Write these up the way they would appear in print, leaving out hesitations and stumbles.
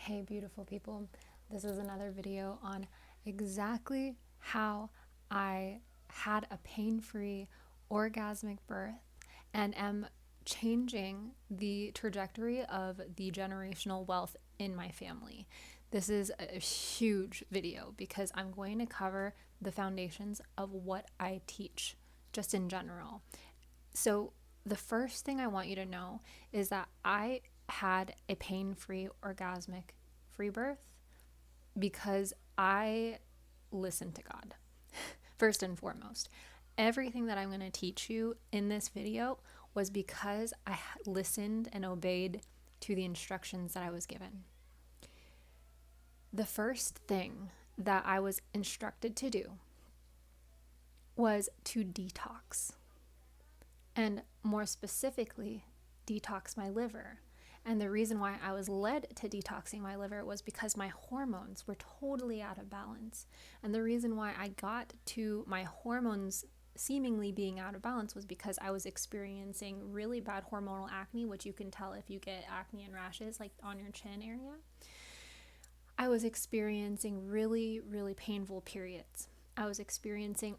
Hey beautiful people, this is another video on exactly how I had a pain-free orgasmic birth and am changing the trajectory of the generational wealth in my family. This is a huge video because I'm going to cover the foundations of what I teach just in general. So the first thing I want you to know is that I had a pain-free orgasmic free birth because I listened to God. First and foremost, everything that I'm going to teach you in this video was because I listened and obeyed to the instructions that I was given. The first thing that I was instructed to do was to detox, and more specifically, detox my liver. And the reason why I was led to detoxing my liver was because my hormones were totally out of balance. And the reason why I got to my hormones seemingly being out of balance was because I was experiencing really bad hormonal acne, which you can tell if you get acne and rashes like on your chin area. I was experiencing really, really painful periods. I was experiencing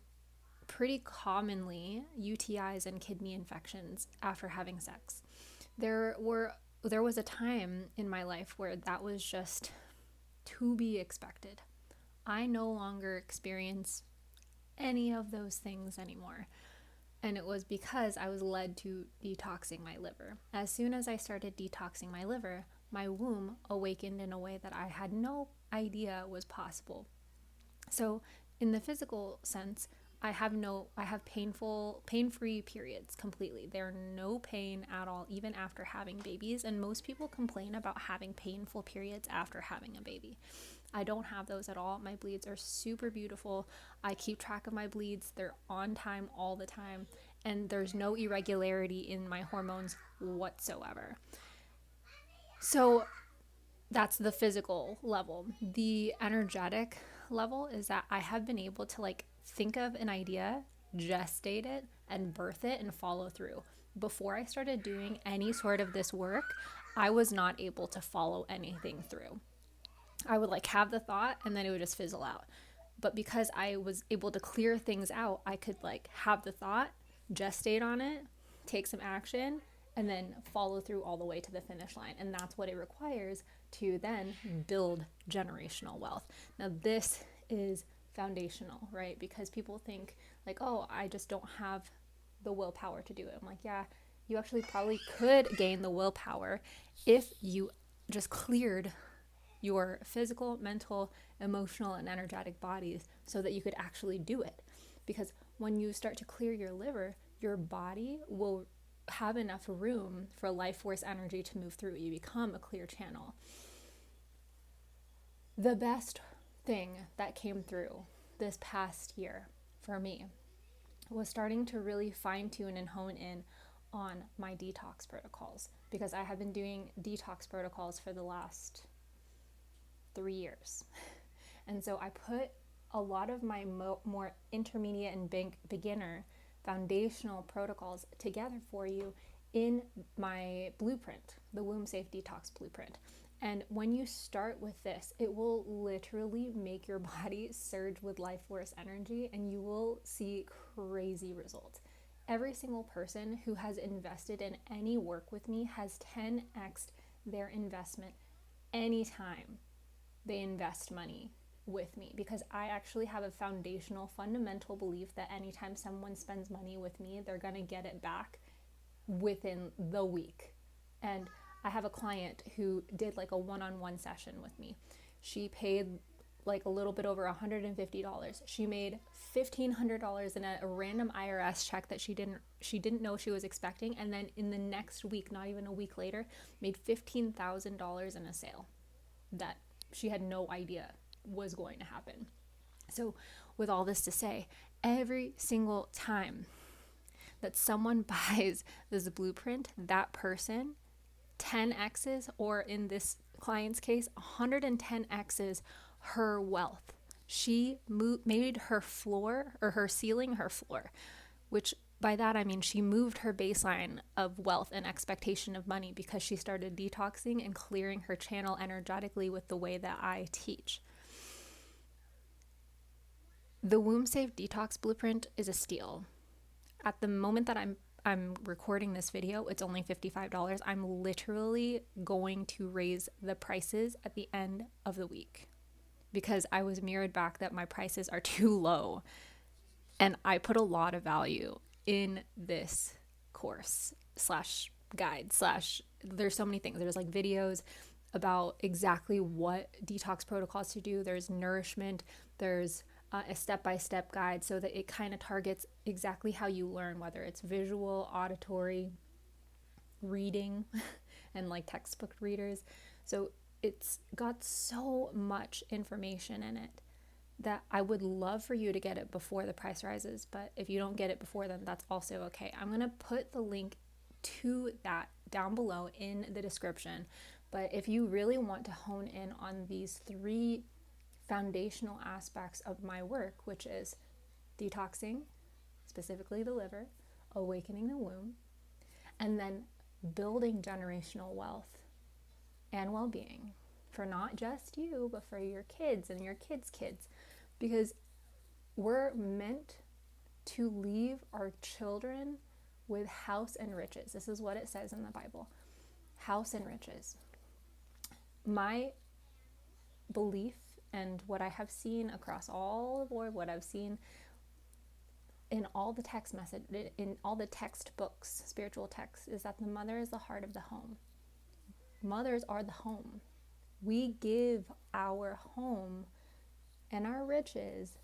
pretty commonly UTIs and kidney infections after having sex. There was a time in my life where that was just to be expected. I no longer experience any of those things anymore. And it was because I was led to detoxing my liver. As soon as I started detoxing my liver, my womb awakened in a way that I had no idea was possible. So in the physical sense, I have pain-free periods completely. There are no pain at all, even after having babies. And most people complain about having painful periods after having a baby. I don't have those at all. My bleeds are super beautiful. I keep track of my bleeds. They're on time all the time. And there's no irregularity in my hormones whatsoever. So that's the physical level. The energetic level is that I have been able to think of an idea, gestate it, and birth it and follow through. Before I started doing any sort of this work, I was not able to follow anything through. I would have the thought and then it would just fizzle out. But because I was able to clear things out, I could have the thought, gestate on it, take some action, and then follow through all the way to the finish line. And that's what it requires to then build generational wealth. Now this is foundational, right? Because people think oh, I just don't have the willpower to do it. I'm like, yeah, you actually probably could gain the willpower if you just cleared your physical, mental, emotional, and energetic bodies so that you could actually do it. Because when you start to clear your liver, your body will have enough room for life force energy to move through. You become a clear channel. The best thing that came through this past year for me was starting to really fine-tune and hone in on my detox protocols, because I have been doing detox protocols for the last 3 years. And so I put a lot of my more intermediate and beginner foundational protocols together for you in my blueprint, the Womb Safe Detox blueprint. And when you start with this, it will literally make your body surge with life force energy, and you will see crazy results. Every single person who has invested in any work with me has 10x'd their investment anytime they invest money with me, because I actually have a foundational, fundamental belief that anytime someone spends money with me, they're going to get it back within the week. And I have a client who did a one-on-one session with me. She paid a little bit over $150. She made $1,500 in a random IRS check that she didn't know she was expecting, and then in the next week, not even a week later, made $15,000 in a sale that she had no idea was going to happen. So with all this to say, every single time that someone buys this blueprint, that person 10x's, or in this client's case 110x's her wealth. She made her floor, or her ceiling, her floor, which by that, I mean she moved her baseline of wealth and expectation of money because she started detoxing and clearing her channel energetically with the way that I teach. The Womb Safe Detox blueprint is a steal. At the moment that I'm recording this video, it's only $55. I'm literally going to raise the prices at the end of the week because I was mirrored back that my prices are too low. And I put a lot of value in this course slash guide slash, there's so many things. There's like videos about exactly what detox protocols to do. There's nourishment. There's a step-by-step guide so that it kind of targets exactly how you learn, whether it's visual, auditory, reading, and like textbook readers. So it's got so much information in it that I would love for you to get it before the price rises. But if you don't get it before then, that's also okay. I'm going to put the link to that down below in the description. But if you really want to hone in on these 3 foundational aspects of my work, which is detoxing, specifically the liver, awakening the womb, and then building generational wealth and well-being for not just you, but for your kids and your kids' kids, because we're meant to leave our children with house and riches. This is what it says in the Bible, house and riches. My belief and what I have seen across all of what I've seen in all the text message, in all the textbooks, spiritual texts, is that the mother is the heart of the home. Mothers are the home. We give our home and our riches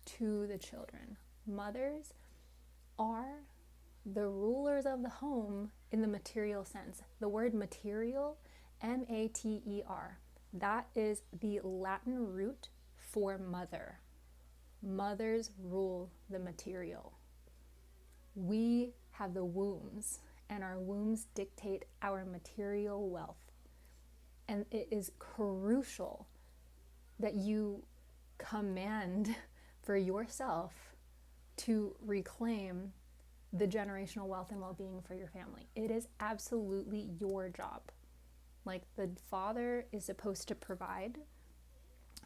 to the children. Mothers are the rulers of the home in the material sense. The word material, M-A-T-E-R, that is the Latin root for mother. Mothers rule the material. We have the wombs, and our wombs dictate our material wealth. And it is crucial that you command for yourself to reclaim the generational wealth and well-being for your family. It is absolutely your job. Like, the father is supposed to provide,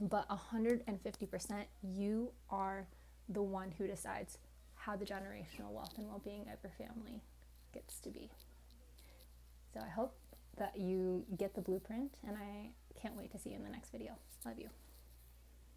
but 150% you are the one who decides how the generational wealth and well-being of your family gets to be. So I hope that you get the blueprint, and I can't wait to see you in the next video. Love you.